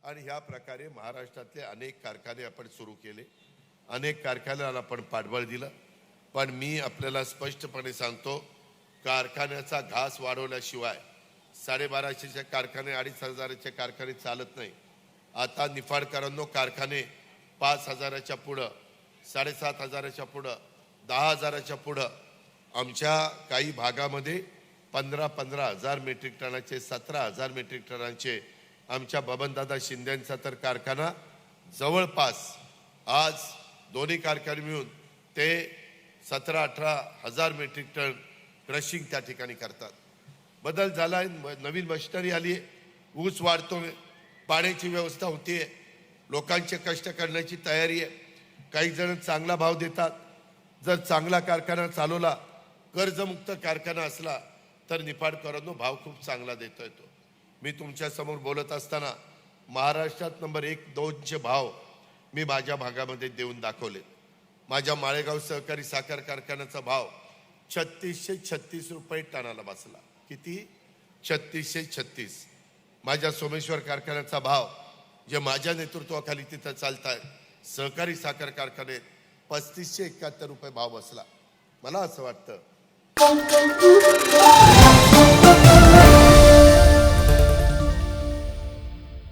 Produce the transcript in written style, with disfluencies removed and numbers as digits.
आणि ह्या प्रकारे महाराष्ट्रातले अनेक कारखाने आपण सुरू केले, अनेक कारखान्याला आपण पाठबळ दिलं. पण मी आपल्याला स्पष्टपणे सांगतो, कारखान्याचा घास वाढवल्याशिवाय 1250चे कारखाने 2500चे कारखाने चालत नाही. आता निफाडकरांनो, कारखाने 5000च्या पुढं, 7500च्या पुढं, 10000च्या पुढं, आमच्या काही भागामध्ये 15,000 मेट्रिक टनाचे, 17,000 मेट्रिक टनाचे आमच्या बबनदादा शिंदेंचा तर कारखाना जवळपास आज दोन्ही कारखाने मिळून ते 17-18 हजार मेट्रिक टन क्रशिंग त्या ठिकाणी करतात. बदल झालाय, नवीन मशिनरी आली आहे, ऊस वाढतोय, पाण्याची व्यवस्था होतीये, लोकांचे कष्ट करण्याची तयारी आहे. काही जण चांगला भाव देतात. जर चांगला कारखाना चालवला, कर्जमुक्त कारखाना असला तर निफाडकरांनो भाव खूप चांगला देतोय तो. मी तुमच्या समोर बोलत असताना महाराष्ट्रात नंबर 1-2चे भाव मी माझ्या भागामध्ये देऊन दाखवले. माझ्या माळेगाव सहकारी साखर कारखान्याचा भाव 3636 रुपये टनाला बसला. किती? 3636. माझ्या सोमेश्वर कारखान्याचा भाव, जे माझ्या नेतृत्वाखाली तिथं चालतात सहकारी साखर कारखाने, 3571 रुपये भाव बसला. मला असं वाटतं